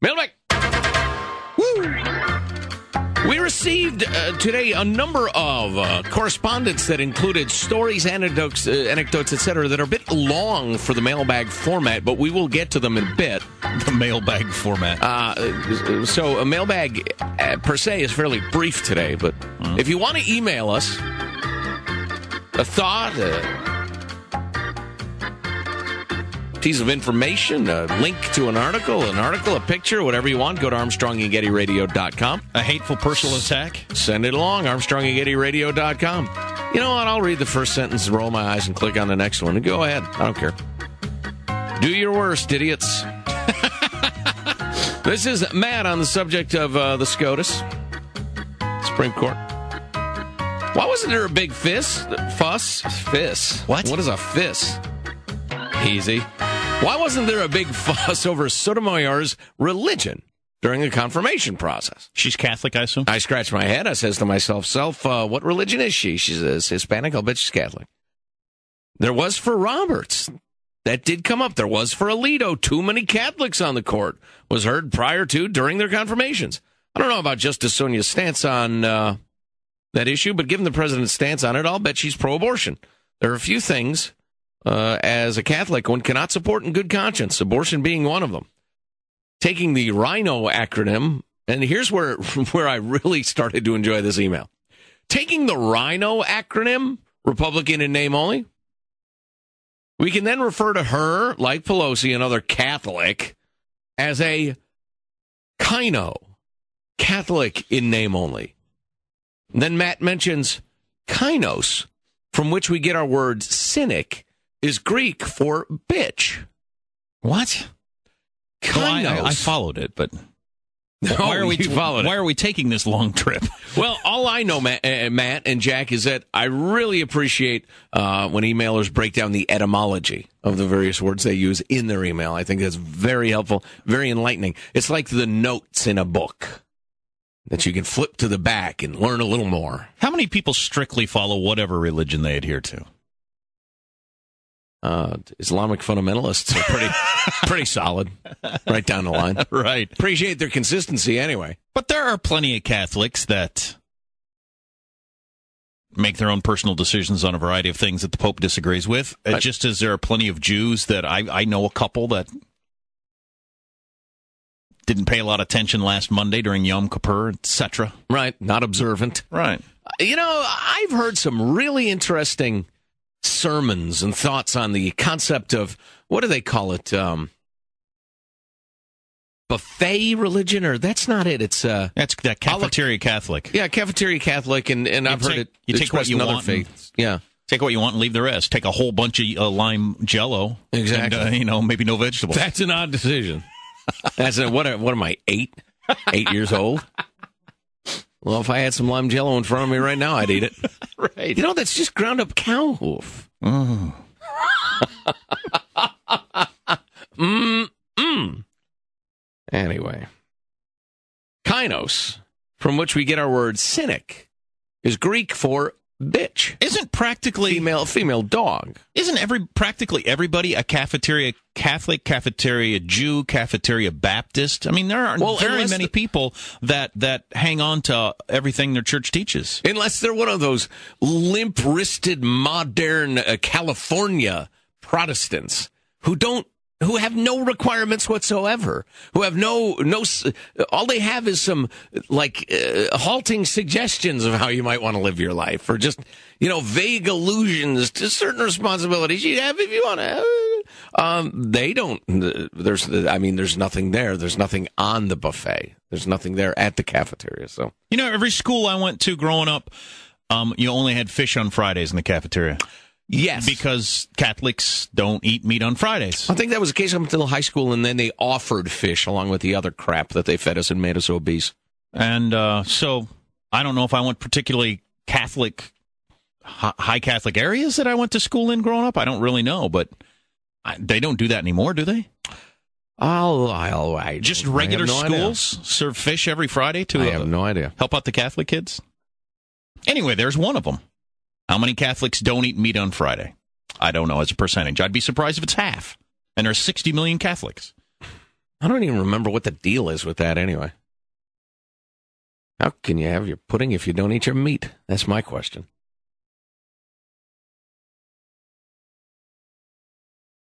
Mailbag. Woo! We received today a number of correspondence that included stories, anecdotes, etc., that are a bit long for the mailbag format, but we will get to them in a bit. The mailbag format. So a mailbag, per se, is fairly brief today, but if you want to email us a thought, piece of information, a link to an article, a picture, whatever you want, go to ArmstrongandGettyRadio.com. A hateful personal attack? Send it along, ArmstrongandGettyRadio.com. You know what? I'll read the first sentence, roll my eyes, and click on the next one. And go ahead. I don't care. Do your worst, idiots. This is Matt on the subject of the SCOTUS, Supreme Court. Why wasn't there a big fuss? What? What is a fuss? Easy. Why wasn't there a big fuss over Sotomayor's religion during the confirmation process? She's Catholic, I assume? I scratch my head. I says to myself, what religion is she? She's Hispanic. I'll bet she's Catholic. There was for Roberts. That did come up. There was for Alito. Too many Catholics on the court was heard prior to, during their confirmations. I don't know about Justice Sonia's stance on that issue, but given the president's stance on it, I'll bet she's pro-abortion. There are a few things as a Catholic one cannot support in good conscience, abortion being one of them. Taking the RINO acronym, and here's where I really started to enjoy this email. Taking the RINO acronym, Republican in name only, we can then refer to her, like Pelosi, another Catholic, as a CINO, Catholic in name only. And then Matt mentions kainos, from which we get our word cynic, is Greek for bitch. What? Kainos. Well, I folled it, but why are we taking this long trip? Well, all I know, Matt and Jack, is that I really appreciate when emailers break down the etymology of the various words they use in their email. I think that's very helpful, very enlightening. It's like the notes in a book that you can flip to the back and learn a little more. How many people strictly follow whatever religion they adhere to? Islamic fundamentalists are pretty solid, right down the line. Right. Appreciate their consistency anyway. But there are plenty of Catholics that make their own personal decisions on a variety of things that the Pope disagrees with, just as there are plenty of Jews that I know a couple that didn't pay a lot of attention last Monday during Yom Kippur, etc. Right, not observant. Right. You know, I've heard some really interesting sermons and thoughts on the concept of, what do they call it? Buffet religion, or that's not it. It's that's that cafeteria Catholic. Yeah, cafeteria Catholic, and I've heard it. You take what you want. Yeah, take what you want and leave the rest. Take a whole bunch of lime Jello. Exactly. And, maybe no vegetables. That's an odd decision. That's what am I, 8 years old? Well, if I had some lime Jello in front of me right now, I'd eat it. Right. You know, that's just ground up cow hoof. Oh. Anyway. Kainos, from which we get our word cynic, is Greek for bitch. Isn't practically female dog. Isn't practically everybody a cafeteria Catholic, cafeteria Jew, cafeteria Baptist? I mean, there aren't very many people that hang on to everything their church teaches. Unless they're one of those limp-wristed, modern California Protestants who have no requirements whatsoever, who have no, all they have is some, halting suggestions of how you might want to live your life, or just, vague allusions to certain responsibilities you have if you want to. They don't, there's nothing there. There's nothing on the buffet. There's nothing there at the cafeteria, so. Every school I went to growing up, you only had fish on Fridays in the cafeteria. Yes. Because Catholics don't eat meat on Fridays. I think that was the case up until high school, and then they offered fish along with the other crap that they fed us and made us obese. And so I don't know if I went particularly Catholic, high Catholic areas that I went to school in growing up. I don't really know, but they don't do that anymore, do they? Just regular schools serve fish every Friday to I have no idea. Help out the Catholic kids? Anyway, there's one of them. How many Catholics don't eat meat on Friday? I don't know as a percentage. I'd be surprised if it's half. And there's 60 million Catholics. I don't even remember what the deal is with that anyway. How can you have your pudding if you don't eat your meat? That's my question.